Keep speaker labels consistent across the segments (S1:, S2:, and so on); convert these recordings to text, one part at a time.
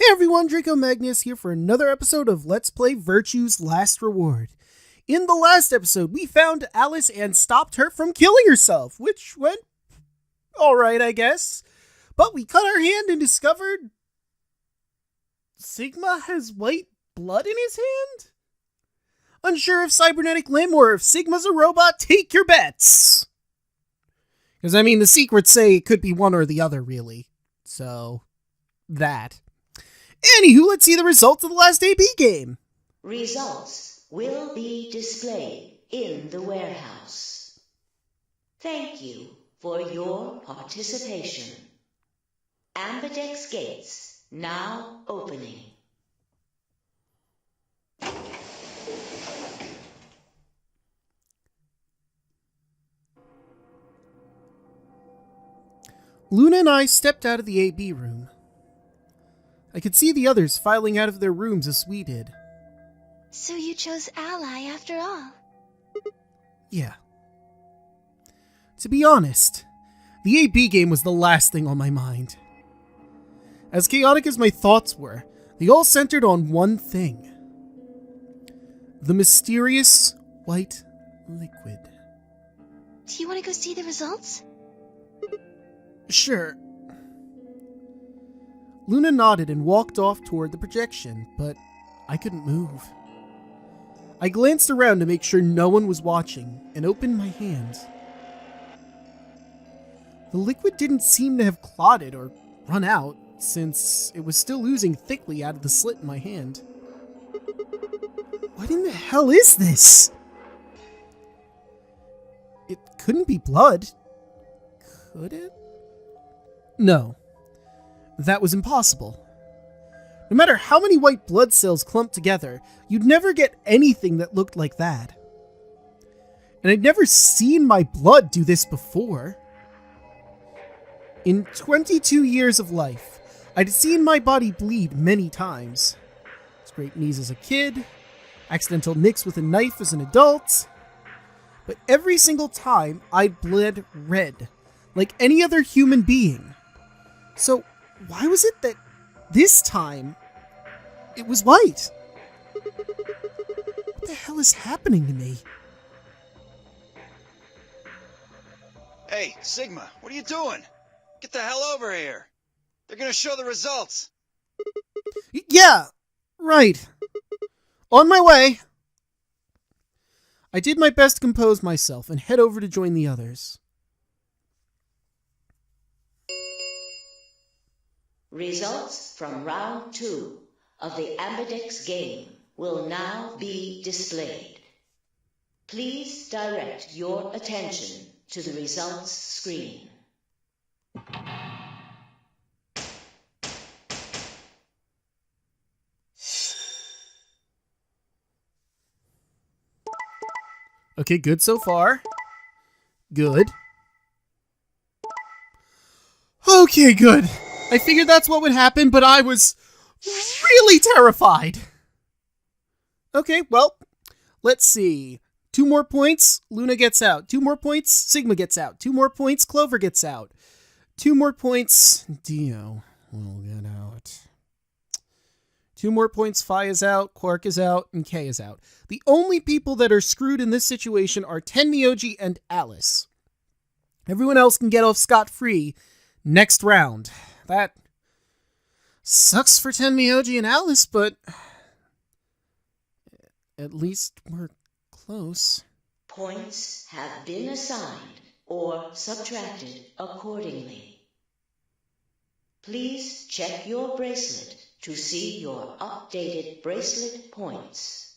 S1: everyone, Draco Magnius here for another episode of Let's Play Virtue's Last Reward. In the last episode, we found Alice and stopped her from killing herself, which went alright, I guess. But we cut our hand and discovered Sigma has white blood in his hand? Unsure if cybernetic limb or if Sigma's a robot, take your bets. Because, I mean, the secrets say it could be one or the other, really. So, that. Anywho, let's see the results of the last AP game.
S2: Results will be displayed in the warehouse. Thank you for your participation. Ambidex gates now opening.
S1: Luna and I stepped out of the AB room. I could see the others filing out of their rooms as we did.
S3: So you chose Ally after all?
S1: Yeah. To be honest, the AB game was the last thing on my mind. As chaotic as my thoughts were, they all centered on one thing. The mysterious white liquid.
S3: Do you want to go see the results?
S1: Sure. Luna nodded and walked off toward the projection, but I couldn't move. I glanced around to make sure no one was watching and opened my hand. The liquid didn't seem to have clotted or run out, since it was still oozing thickly out of the slit in my hand. What in the hell is this? It couldn't be blood. Could it? No. That was impossible. No matter how many white blood cells clumped together, you'd never get anything that looked like that. And I'd never seen my blood do this before. In 22 years of life, I'd seen my body bleed many times. Scraped knees as a kid, accidental nicks with a knife as an adult. But every single time, I'd bled red, like any other human being. So, why was it that this time, it was white? What the hell is happening to me?
S4: Hey, Sigma, what are you doing? Get the hell over here. They're gonna show the results.
S1: Yeah, right. On my way. I did my best to compose myself and head over to join the others.
S2: Results from round 2 of the Ambidex game will now be displayed. Please direct your attention to the results screen.
S1: Okay, good so far. Good. Okay, good. I figured that's what would happen, but I was really terrified. Okay, well, let's see. 2 more points, Luna gets out. 2 more points, Sigma gets out. 2 more points, Clover gets out. 2 more points, Dio will get out. 2 more points, Phi is out, Quark is out, and K is out. The only people that are screwed in this situation are Tenmyoji and Alice. Everyone else can get off scot-free next round. That sucks for Tenmyoji and Alice, but at least we're close.
S2: Points have been assigned or subtracted accordingly. Please check your bracelet to see your updated bracelet points.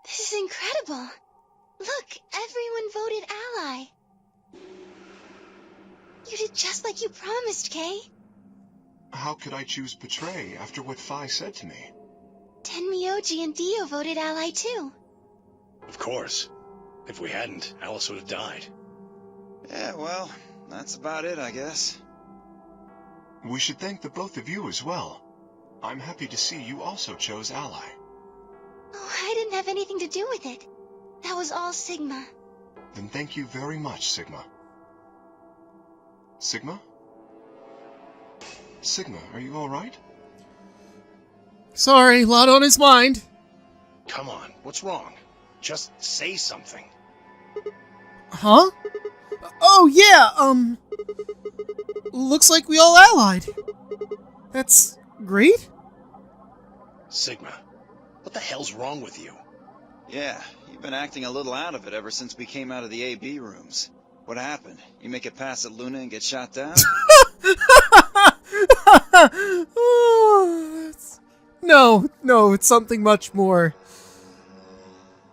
S3: This is incredible. Look, everyone voted Ally. You did just like you promised, Kay.
S5: How could I choose Betray after what Phi said to me?
S3: Tenmyoji and Dio voted Ally too.
S6: Of course. If we hadn't, Alice would have died.
S4: Yeah, well, that's about it, I guess.
S5: We should thank the both of you as well. I'm happy to see you also chose Ally.
S3: Oh, I didn't have anything to do with it. That was all Sigma.
S5: Then thank you very much, Sigma. Sigma? Sigma, are you alright?
S1: Sorry, lot on his mind.
S6: Come on, what's wrong? Just say something.
S1: Huh? Oh, yeah, looks like we all allied. That's great.
S6: Sigma, what the hell's wrong with you?
S4: Yeah, you've been acting a little out of it ever since we came out of the AB rooms. What happened? You make it past at Luna and get shot down? No, it's something much more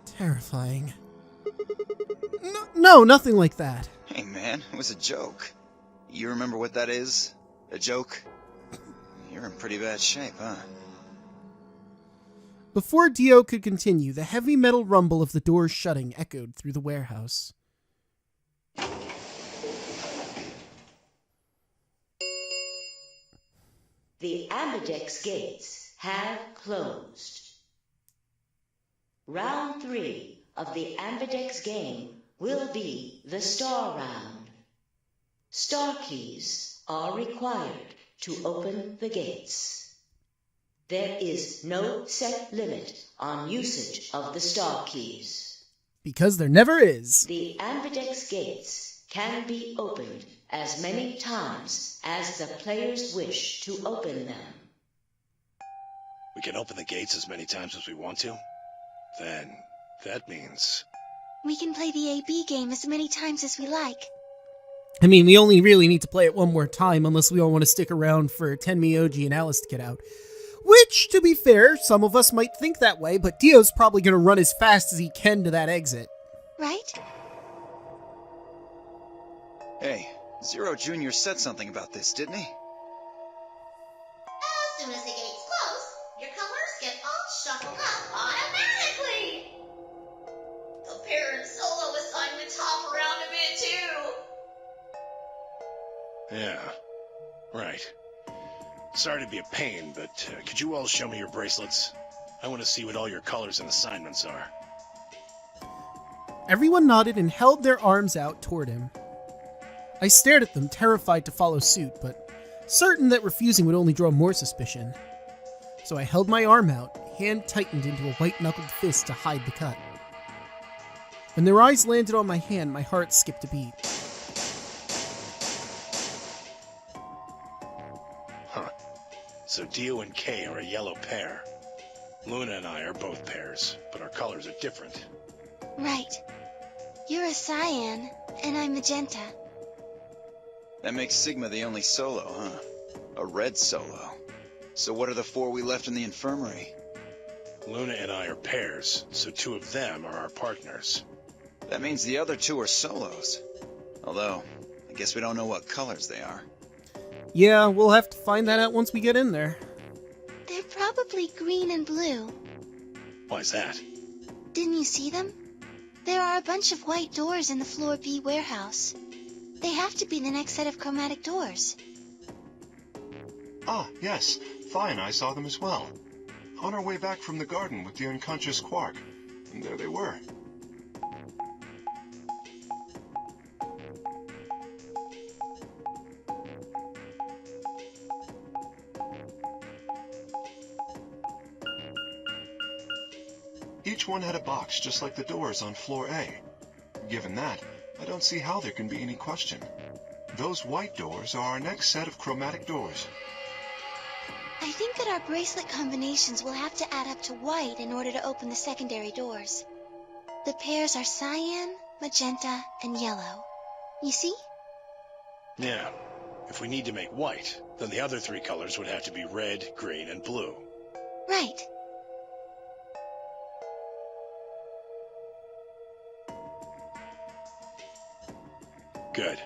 S4: terrifying. No, nothing like that. Hey man, it was a joke. You remember what that is? A joke? You're in pretty bad shape, huh?
S1: Before Dio could continue, the heavy metal rumble of the doors shutting echoed through the warehouse.
S2: The Ambidex gates have closed. Round 3 of the Ambidex game will be the Star Round. Star keys are required to open the gates. There is no set limit on usage of the Star keys.
S1: Because there never is.
S2: The Ambidex gates can be opened as many times as the players wish to open them.
S6: We can open the gates as many times as we want to? Then, that means...
S3: We can play the AB game as many times as we like.
S1: I mean, we only really need to play it one more time unless we all want to stick around for Tenmyoji and Alice to get out. Which, to be fair, some of us might think that way, but Dio's probably going to run as fast as he can to that exit.
S3: Right?
S4: Hey, Zero Jr. said something about this, didn't he?
S7: As soon as the gates close, your colors get all shuffled up automatically. The pair and solo assignments hop around a bit too.
S6: Yeah, right. Sorry to be a pain, but could you all show me your bracelets? I want to see what all your colors and assignments are.
S1: Everyone nodded and held their arms out toward him. I stared at them, terrified to follow suit, but certain that refusing would only draw more suspicion. So I held my arm out, hand tightened into a white-knuckled fist to hide the cut. When their eyes landed on my hand, my heart skipped a beat.
S6: Huh. So Dio and Kay are a yellow pair. Luna and I are both pairs, but our colors are different.
S3: Right. You're a cyan, and I'm magenta.
S4: That makes Sigma the only solo, huh? A red solo. So what are the 4 we left in the infirmary?
S6: Luna and I are pairs, so 2 of them are our partners.
S4: That means the other 2 are solos. Although, I guess we don't know what colors they are.
S1: Yeah, we'll have to find that out once we get in there.
S3: They're probably green and blue.
S6: Why's that?
S3: Didn't you see them? There are a bunch of white doors in the Floor B warehouse. They have to be the next set of chromatic doors.
S5: Ah, yes. Phi and I saw them as well. On our way back from the garden with the unconscious Quark. And there they were. Each one had a box just like the doors on floor A. Given that, I don't see how there can be any question. Those white doors are our next set of chromatic doors.
S3: I think that our bracelet combinations will have to add up to white in order to open the secondary doors. The pairs are cyan, magenta, and yellow. You see?
S6: Yeah. If we need to make white, then the other 3 colors would have to be red, green, and blue.
S3: Right.
S6: Good.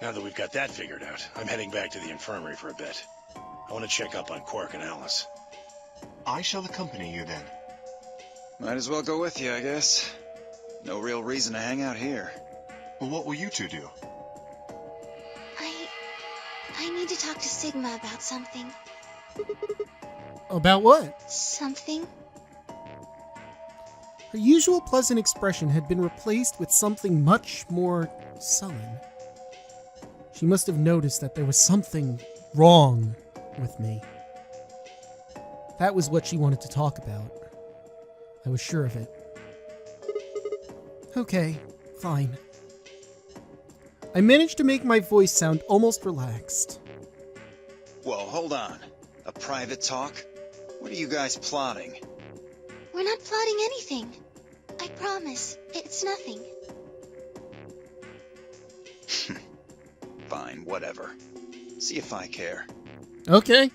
S6: Now that we've got that figured out, I'm heading back to the infirmary for a bit. I want to check up on Quark and Alice.
S5: I shall accompany you then.
S4: Might as well go with you, I guess. No real reason to hang out here.
S5: Well, what will you 2 do?
S3: I need to talk to Sigma about something.
S1: About what?
S3: Something?
S1: Her usual pleasant expression had been replaced with something much more sullen. She must have noticed that there was something wrong with me. That was what she wanted to talk about. I was sure of it. Okay, fine. I managed to make my voice sound almost relaxed.
S4: Whoa, hold on. A private talk? What are you guys plotting?
S3: We're not plotting anything. I promise. It's nothing.
S4: Fine, whatever. See if I care.
S1: Okay.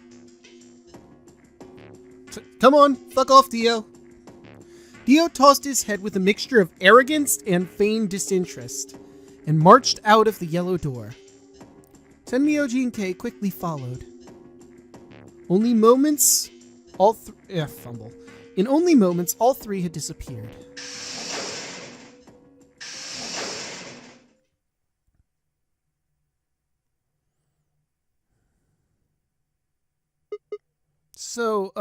S1: Come on, fuck off, Dio. Dio tossed his head with a mixture of arrogance and feigned disinterest, and marched out of the yellow door. Tenmi, OG, and K quickly followed. Only moments, fumble. In only moments, all three had disappeared. So,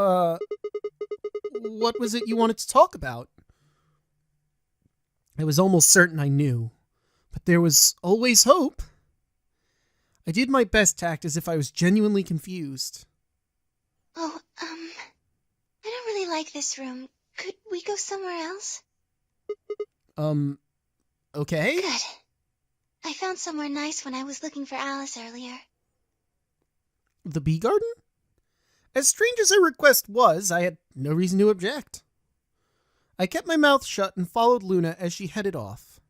S1: what was it you wanted to talk about? I was almost certain I knew, but there was always hope. I did my best to act as if I was genuinely confused.
S3: Oh, I don't really like this room. Could we go somewhere else?
S1: Okay?
S3: Good. I found somewhere nice when I was looking for Alice earlier.
S1: The bee garden? As strange as her request was, I had no reason to object. I kept my mouth shut and followed Luna as she headed off.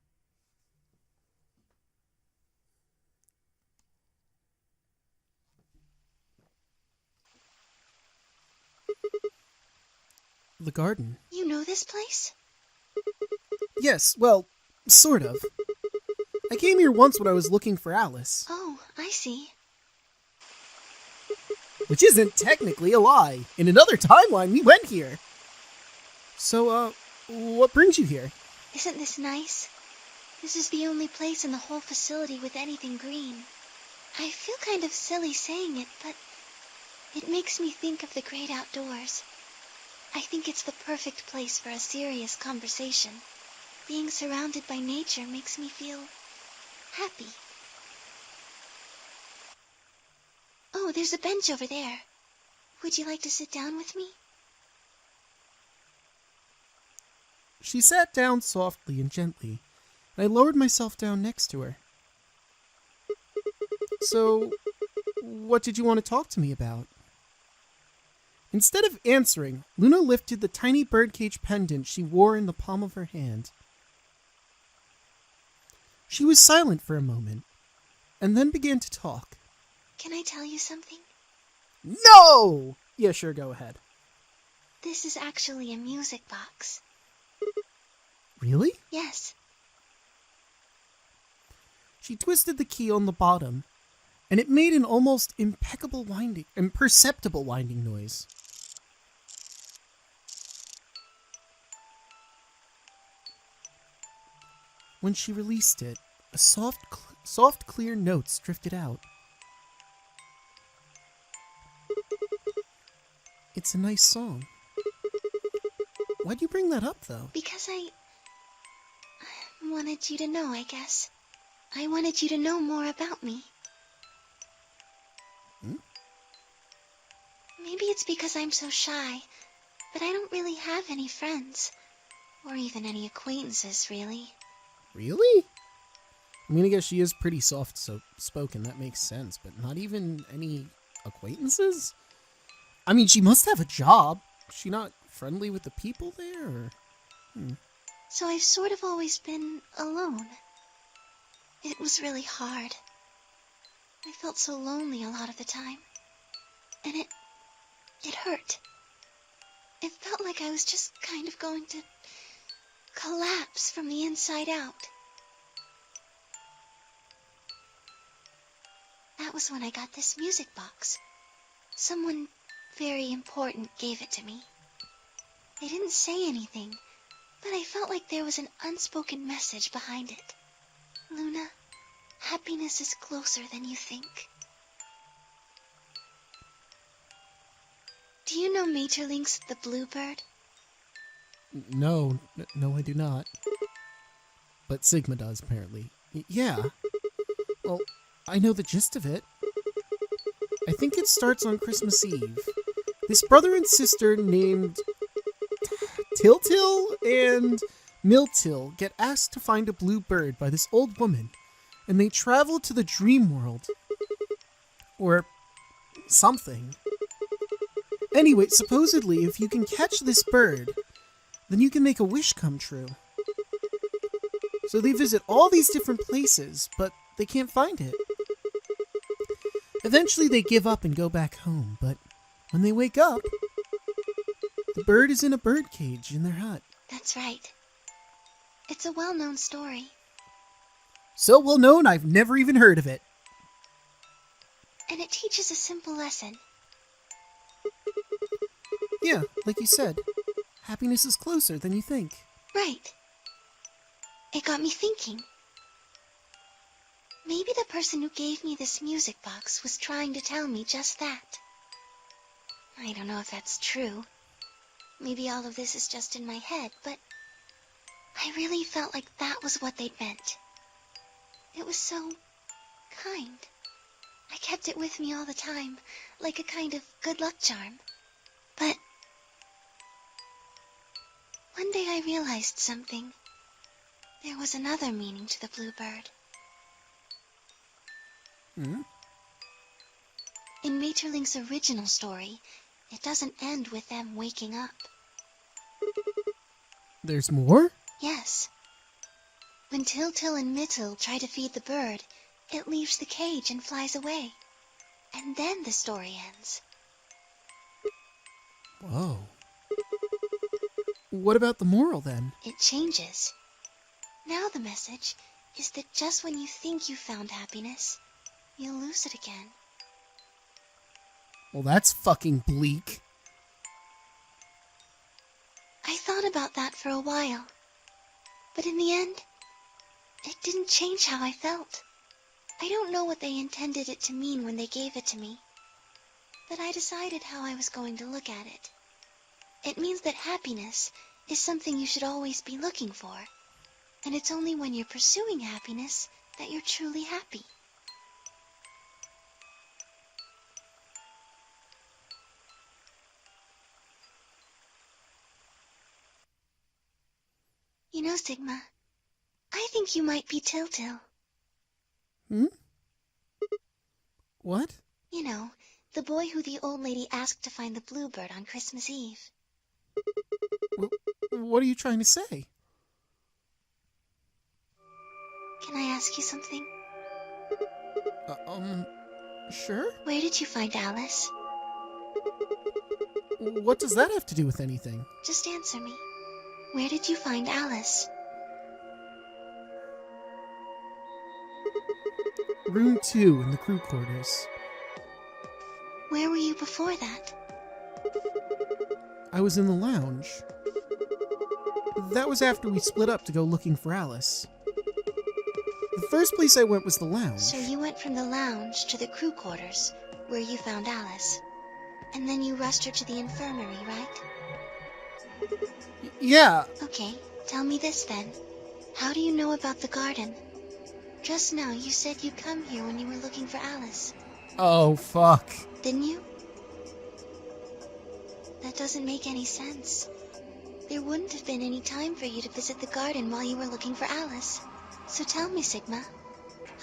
S1: The garden.
S3: You know this place?
S1: Yes, well, sort of. I came here once when I was looking for Alice.
S3: Oh, I see.
S1: Which isn't technically a lie. In another timeline, we went here. So, what brings you here?
S3: Isn't this nice? This is the only place in the whole facility with anything green. I feel kind of silly saying it, but it makes me think of the great outdoors. I think it's the perfect place for a serious conversation. Being surrounded by nature makes me feel happy. Oh, there's a bench over there. Would you like to sit down with me?
S1: She sat down softly and gently, and I lowered myself down next to her. So, what did you want to talk to me about? Instead of answering, Luna lifted the tiny birdcage pendant she wore in the palm of her hand. She was silent for a moment, and then began to talk.
S3: Can I tell you something?
S1: No! Yeah, sure, go ahead.
S3: This is actually a music box.
S1: Really?
S3: Yes.
S1: She twisted the key on the bottom, and it made an almost imperceptible winding noise. When she released it, a soft, clear notes drifted out. It's a nice song. Why'd you bring that up, though?
S3: Because I wanted you to know, I guess. I wanted you to know more about me. Maybe it's because I'm so shy, but I don't really have any friends. Or even any acquaintances, really.
S1: Really? I mean, I guess she is pretty soft-spoken, that makes sense, but not even any acquaintances? I mean, she must have a job. Is she not friendly with the people there, or?
S3: So I've sort of always been alone. It was really hard. I felt so lonely a lot of the time. And it hurt. It felt like I was just kind of going to collapse from the inside out. That was when I got this music box. Someone very important gave it to me. They didn't say anything, but I felt like there was an unspoken message behind it. Luna, happiness is closer than you think. Do you know Maeterlinck's The Bluebird?
S1: No, I do not. But Sigma does, apparently. Yeah. Well, I know the gist of it. I think it starts on Christmas Eve. This brother and sister named Tiltil and Miltil get asked to find a blue bird by this old woman, and they travel to the dream world. Or something. Anyway, supposedly, if you can catch this bird, then you can make a wish come true. So they visit all these different places, but they can't find it. Eventually they give up and go back home, but when they wake up, the bird is in a bird cage in their hut.
S3: That's right. It's a well-known story.
S1: So well known, I've never even heard of it.
S3: And it teaches a simple lesson.
S1: Yeah, like you said, happiness is closer than you think.
S3: Right. It got me thinking. Maybe the person who gave me this music box was trying to tell me just that. I don't know if that's true. Maybe all of this is just in my head, but I really felt like that was what they meant. It was so kind. I kept it with me all the time, like a kind of good luck charm. But one day I realized something. There was another meaning to the bluebird.
S1: Hmm?
S3: In Maeterlinck's original story, it doesn't end with them waking up.
S1: There's more?
S3: Yes. When Tiltil and Mittil try to feed the bird, it leaves the cage and flies away. And then the story ends.
S1: Whoa. What about the moral then?
S3: It changes. Now the message is that just when you think you found happiness, you'll lose it again.
S1: Well, that's fucking bleak.
S3: I thought about that for a while. But in the end, it didn't change how I felt. I don't know what they intended it to mean when they gave it to me. But I decided how I was going to look at it. It means that happiness is something you should always be looking for. And it's only when you're pursuing happiness that you're truly happy. You know, Sigma, I think you might be Tiltil.
S1: Hmm? What?
S3: You know, the boy who the old lady asked to find the bluebird on Christmas Eve.
S1: What are you trying to say?
S3: Can I ask you something?
S1: Sure?
S3: Where did you find Alice?
S1: What does that have to do with anything?
S3: Just answer me. Where did you find Alice?
S1: Room 2 in the crew quarters.
S3: Where were you before that?
S1: I was in the lounge. That was after we split up to go looking for Alice. The first place I went was the lounge.
S3: So you went from the lounge to the crew quarters, where you found Alice. And then you rushed her to the infirmary, right?
S1: Yeah.
S3: Okay, tell me this then. How do you know about the garden? Just now you said you'd come here when you were looking for Alice.
S1: Oh, fuck.
S3: Didn't you? That doesn't make any sense. There wouldn't have been any time for you to visit the garden while you were looking for Alice. So tell me, Sigma,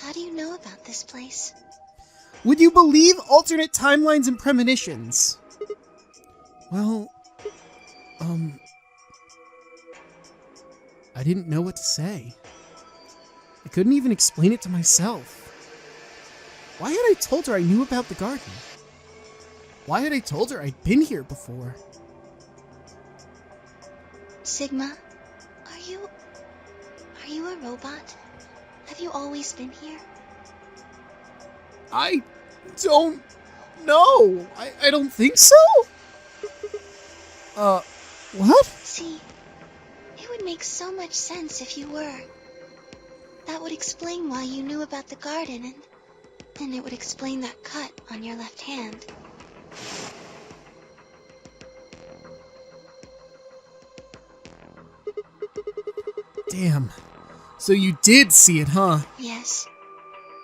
S3: how do you know about this place?
S1: Would you believe alternate timelines and premonitions? Well, I didn't know what to say. I couldn't even explain it to myself. Why had I told her I knew about the garden? Why had I told her I'd been here before?
S3: Sigma, are you a robot? Have you always been here?
S1: I don't know. I don't think so. What?
S3: See, it would make so much sense if you were. That would explain why you knew about the garden, and it would explain that cut on your left hand.
S1: Damn. So you did see it, huh?
S3: Yes.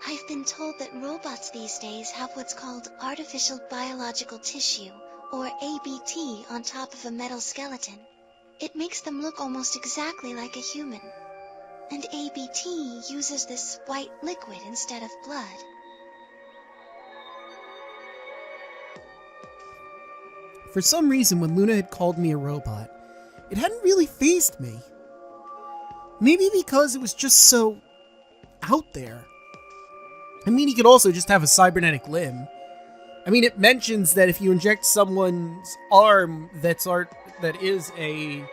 S3: I've been told that robots these days have what's called artificial biological tissue, or ABT, on top of a metal skeleton. It makes them look almost exactly like a human. And ABT uses this white liquid instead of blood.
S1: For some reason, when Luna had called me a robot, it hadn't really fazed me. Maybe because it was just so out there. I mean, he could also just have a cybernetic limb. I mean, it mentions that if you inject someone's arm that is a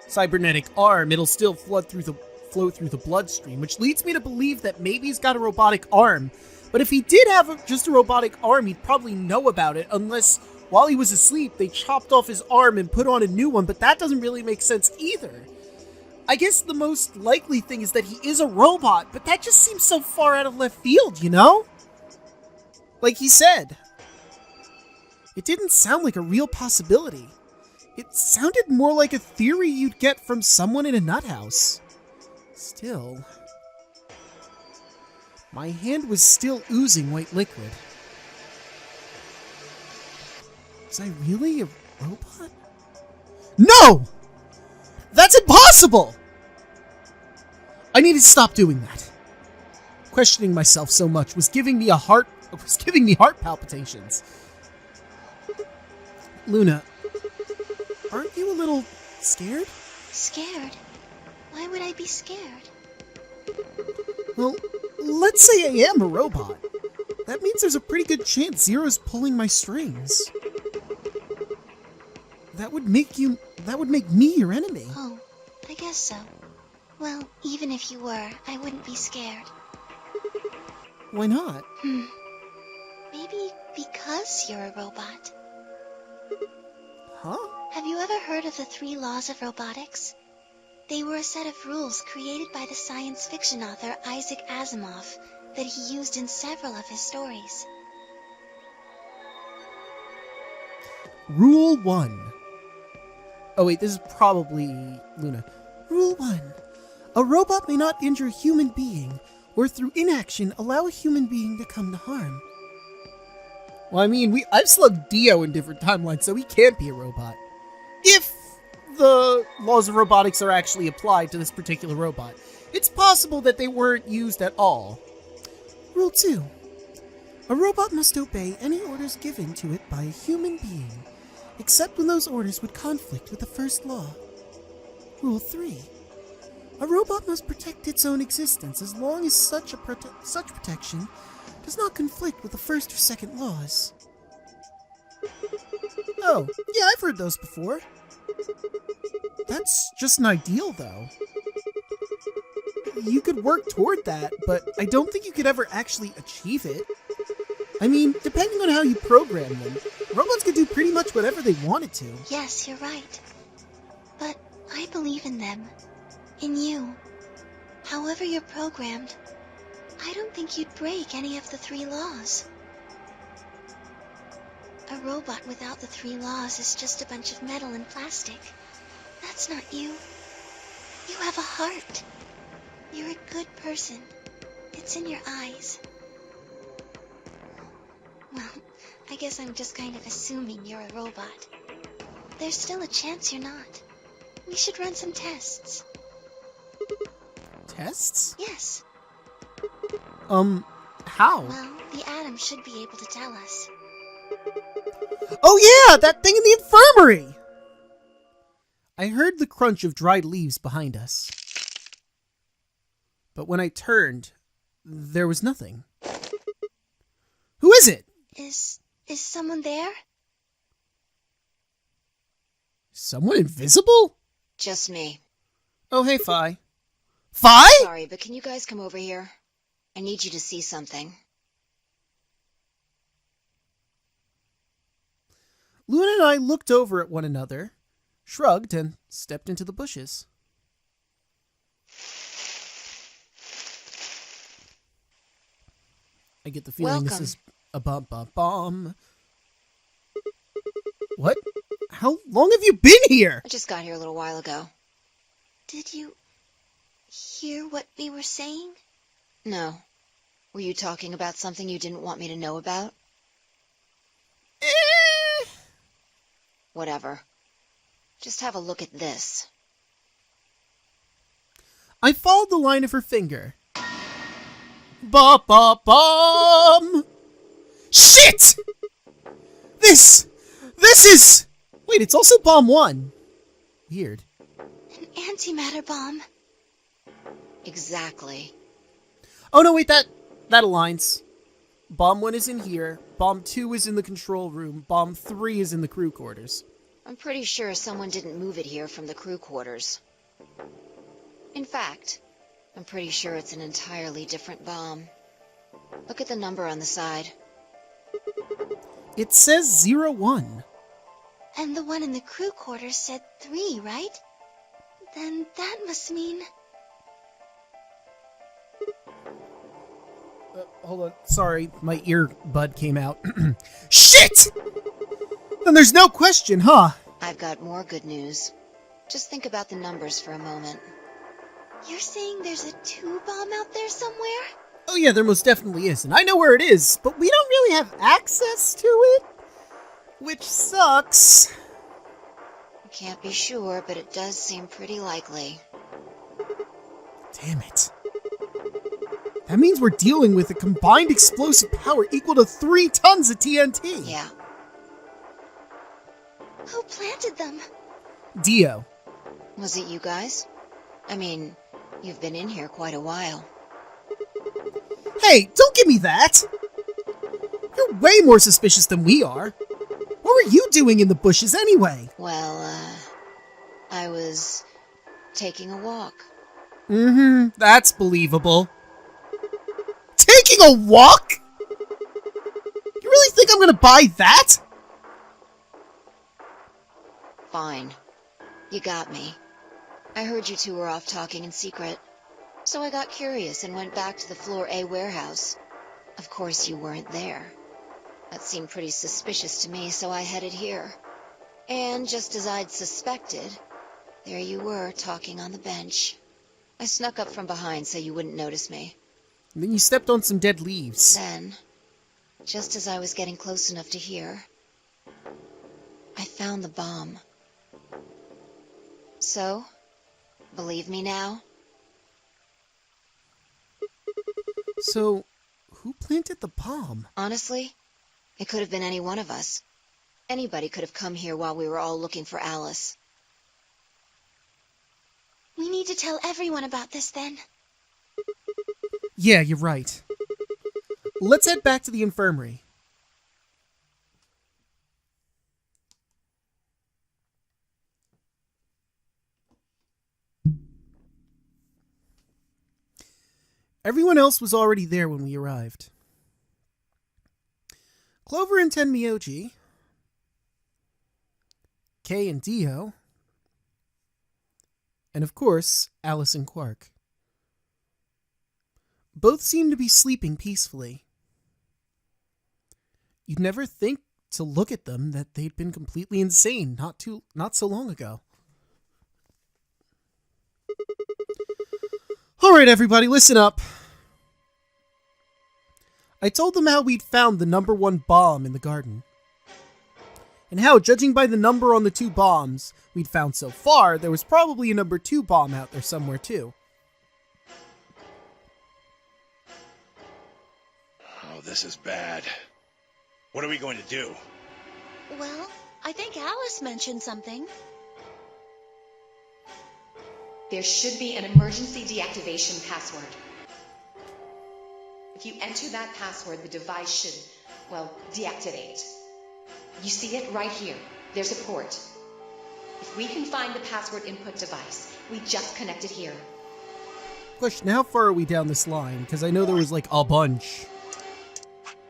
S1: cybernetic arm, it'll still flow through the bloodstream, which leads me to believe that maybe he's got a robotic arm. But if he did have just a robotic arm, he'd probably know about it, unless while he was asleep, they chopped off his arm and put on a new one, but that doesn't really make sense either. I guess the most likely thing is that he is a robot, but that just seems so far out of left field, you know? Like he said, it didn't sound like a real possibility. It sounded more like a theory you'd get from someone in a nut house. Still, my hand was still oozing white liquid. Was I really a robot? No! That's impossible! I need to stop doing that. Questioning myself so much was giving me heart palpitations. Luna, aren't you a little scared?
S3: Scared? Why would I be scared?
S1: Well, let's say I am a robot. That means there's a pretty good chance Zero's pulling my strings. That would make me your enemy.
S3: Oh, I guess so. Well, even if you were, I wouldn't be scared.
S1: Why not?
S3: Maybe because you're a robot.
S1: Huh?
S3: Have you ever heard of the 3 laws of robotics? They were a set of rules created by the science fiction author Isaac Asimov that he used in several of his stories.
S1: Rule 1. Oh wait, this is probably Luna. Rule 1. A robot may not injure a human being, or through inaction allow a human being to come to harm. Well, I mean, I've slugged Dio in different timelines, so he can't be a robot. If the laws of robotics are actually applied to this particular robot. It's possible that they weren't used at all. Rule 2. A robot must obey any orders given to it by a human being, except when those orders would conflict with the first law. Rule 3. A robot must protect its own existence as long as such protection does not conflict with the first or second laws. Oh, yeah, I've heard those before. That's just an ideal, though. You could work toward that, but I don't think you could ever actually achieve it. I mean, depending on how you program them, robots could do pretty much whatever they wanted to.
S3: Yes, you're right. But I believe in them. In you. However you're programmed, I don't think you'd break any of the 3 laws. A robot without the 3 laws is just a bunch of metal and plastic. That's not you. You have a heart. You're a good person. It's in your eyes. Well, I guess I'm just kind of assuming you're a robot. There's still a chance you're not. We should run some tests.
S1: Tests?
S3: Yes.
S1: How?
S3: Well, the atom should be able to tell us.
S1: Oh yeah, that thing in the infirmary! I heard the crunch of dried leaves behind us. But when I turned, there was nothing. Who is it?
S3: Is someone there?
S1: Someone invisible?
S8: Just me.
S1: Oh, hey, Phi. Phi?
S8: Sorry, but can you guys come over here? I need you to see something.
S1: Luna and I looked over at one another, shrugged, and stepped into the bushes. I get the feeling this is a bomb. What? How long have you been here?
S8: I just got here a little while ago.
S3: Did you hear what we were saying?
S8: No. Were you talking about something you didn't want me to know about? Whatever. Just have a look at this.
S1: I followed the line of her finger. Ba-ba-bum! Shit! This is... Wait, it's also bomb 1. Weird.
S3: An antimatter bomb.
S8: Exactly.
S1: Oh no, wait, that aligns. Bomb 1 is in here. Bomb 2 is in the control room. Bomb 3 is in the crew quarters.
S8: I'm pretty sure someone didn't move it here from the crew quarters. In fact, I'm pretty sure it's an entirely different bomb. Look at the number on the side.
S1: It says 01.
S3: And the one in the crew quarters said 3, right? Then that must mean...
S1: Hold on. Sorry, my earbud came out. Shit! Then there's no question, huh?
S8: I've got more good news. Just think about the numbers for a moment.
S3: You're saying there's a 2 bomb out there somewhere?
S1: Oh yeah, there most definitely is, and I know where it is, but we don't really have access to it, which sucks.
S8: I can't be sure, but it does seem pretty likely.
S1: Damn it. That means we're dealing with a combined explosive power equal to 3 tons of TNT.
S8: Yeah.
S3: Who planted them?
S1: Dio.
S8: Was it you guys? I mean, you've been in here quite a while.
S1: Hey, don't give me that! You're way more suspicious than we are. What were you doing in the bushes anyway?
S8: Well, I was taking a walk.
S1: That's believable. Taking a walk? You really think I'm gonna buy that?
S8: Fine. You got me. I heard you two were off talking in secret. So I got curious and went back to the Floor A warehouse. Of course you weren't there. That seemed pretty suspicious to me, so I headed here. And just as I'd suspected, there you were talking on the bench. I snuck up from behind so you wouldn't notice me.
S1: And then you stepped on some dead leaves.
S8: Then, just as I was getting close enough to hear, I found the bomb. So, believe me now?
S1: So, who planted the bomb?
S8: Honestly, it could have been any one of us. Anybody could have come here while we were all looking for Alice.
S3: We need to tell everyone about this then.
S1: Yeah, you're right. Let's head back to the infirmary. Everyone else was already there when we arrived. Clover and Tenmyoji, Kay and Dio, and of course, Alice and Quark. Both seemed to be sleeping peacefully. You'd never think to look at them that they'd been completely insane not so long ago. Alright everybody, listen up. I told them how we'd found the number 1 bomb in the garden. And how, judging by the number on the 2 bombs we'd found so far, there was probably a number 2 bomb out there somewhere too.
S6: Oh, this is bad. What are we going to do?
S3: Well, I think Alice mentioned something.
S9: There should be an emergency deactivation password. If you enter that password, the device should, well, deactivate. You see it right here. There's a port. If we can find the password input device, we just connect it here.
S1: Question, how far are we down this line? Because I know there was like a bunch.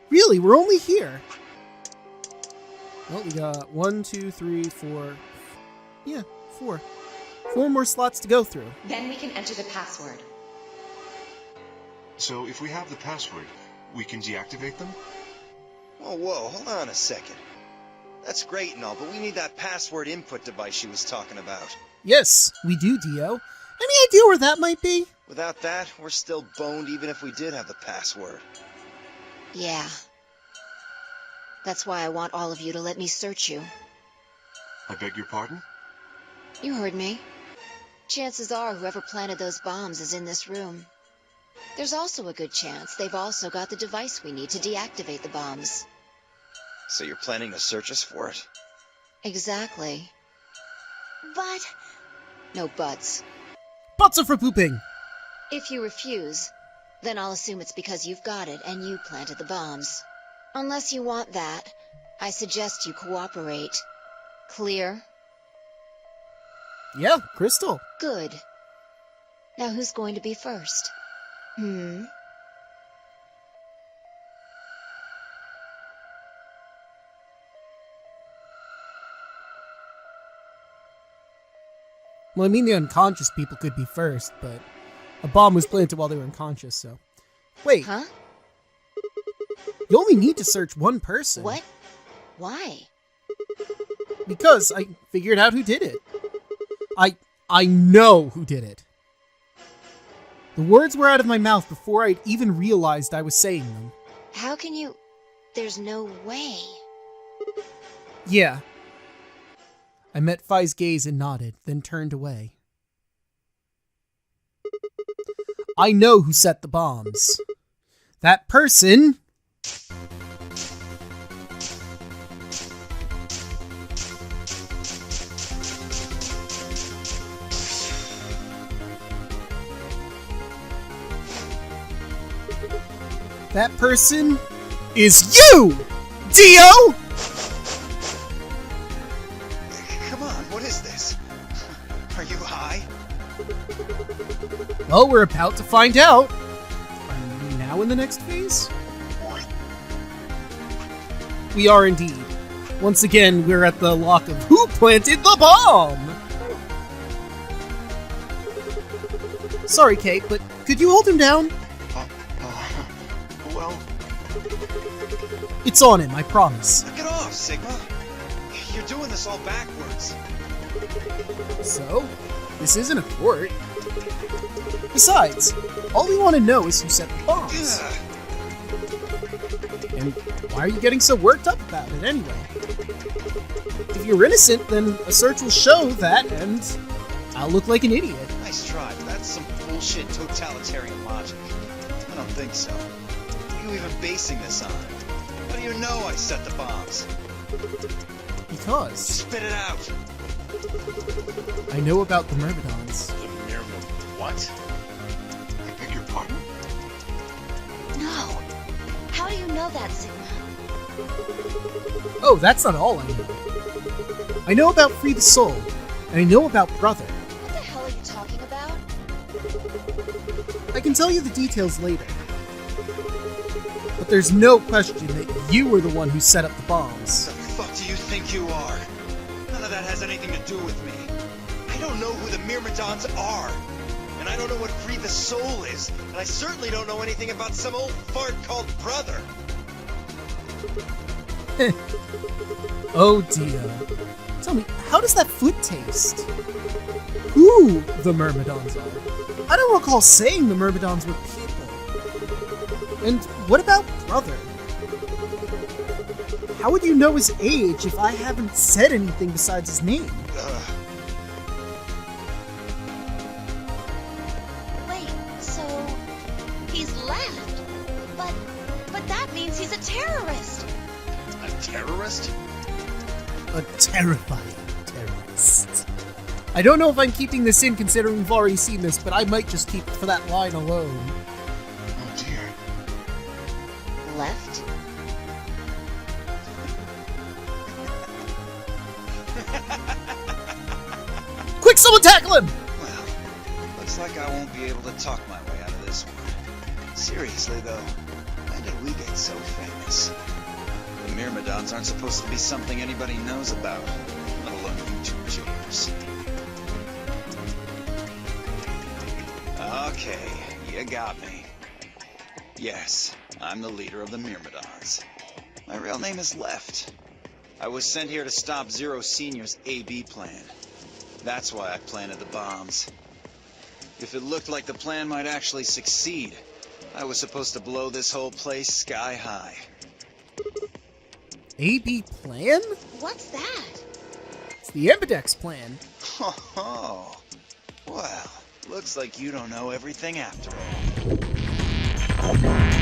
S1: Really, we're only here. Well, we got 1, 2, 3, 4. Yeah, 4. 4 more slots to go through.
S9: Then we can enter the password.
S5: So if we have the password, we can deactivate them?
S4: Whoa, hold on a second. That's great and all, but we need that password input device she was talking about.
S1: Yes, we do, Dio. Any idea where that might be?
S4: Without that, we're still boned even if we did have the password.
S8: Yeah. That's why I want all of you to let me search you.
S5: I beg your pardon?
S8: You heard me. Chances are whoever planted those bombs is in this room. There's also a good chance they've also got the device we need to deactivate the bombs.
S4: So you're planning to search us for it?
S8: Exactly.
S3: But...
S8: No buts.
S1: Butts are for pooping.
S8: If you refuse, then I'll assume it's because you've got it and you planted the bombs. Unless you want that, I suggest you cooperate. Clear?
S1: Yeah, Crystal.
S8: Good. Now who's going to be first?
S1: Well, I mean, the unconscious people could be first, but a bomb was planted while they were unconscious, so... Wait,
S8: Huh?
S1: you only need to search one person.
S8: What? Why?
S1: Because I figured out who did it. I know who did it. The words were out of my mouth before I'd even realized I was saying them.
S8: How can you... There's no way.
S1: Yeah. I met Phi's gaze and nodded, then turned away. I know who set the bombs. That person... That person is you, Dio!
S4: Come on, what is this? Are you high?
S1: Well, we're about to find out. Are we now in the next phase? We are indeed. Once again, we're at the lock of who planted the bomb! Sorry, Kate, but could you hold him down?
S5: Well...
S1: It's on him, I promise.
S4: Knock it off, Sigma. You're doing this all backwards.
S1: So, this isn't a court. Besides, all we want to know is who set the bombs.
S4: Ugh.
S1: And why are you getting so worked up about it anyway? If you're innocent, then a search will show that, and I'll look like an idiot.
S4: Nice try, but that's some bullshit totalitarian logic. I don't think so. What are you even basing this on? How do you know I set the bombs?
S1: Because
S4: Spit it out!
S1: I know about the Myrmidons.
S6: The mere... What?
S5: I beg your pardon?
S3: No. How do you know that, Sigma?
S1: Oh, that's not all I know. I know about Free the Soul, and I know about Brother.
S3: What the hell are you talking about?
S1: I can tell you the details later. But there's no question that you were the one who set up the bombs.
S4: The fuck do you think you are? None of that has anything to do with me. I don't know who the Myrmidons are. And I don't know what Free the Soul is. And I certainly don't know anything about some old fart called Brother.
S1: Oh, Dio. Tell me, how does that foot taste? Who the Myrmidons are? I don't recall saying the Myrmidons were people. And what about Brother? How would you know his age if I haven't said anything besides his name?
S3: Wait, so he's left. But that means he's a terrorist.
S6: A terrorist?
S1: A terrifying terrorist. I don't know if I'm keeping this in considering we've already seen this, but I might just keep it for that line alone.
S5: Oh dear.
S8: Left?
S1: Quick, someone tackle him!
S4: Well, looks like I won't be able to talk my way out of this one. Seriously, though, when did we get so famous? The Myrmidons aren't supposed to be something anybody knows about, let alone YouTube channels. Okay, you got me. Yes, I'm the leader of the Myrmidons. My real name is Left. I was sent here to stop Zero Senior's AB plan. That's why I planted the bombs. If it looked like the plan might actually succeed, I was supposed to blow this whole place sky high.
S1: AB plan?
S3: What's that?
S1: It's the Ambidex plan.
S4: Oh, well, looks like you don't know everything after all.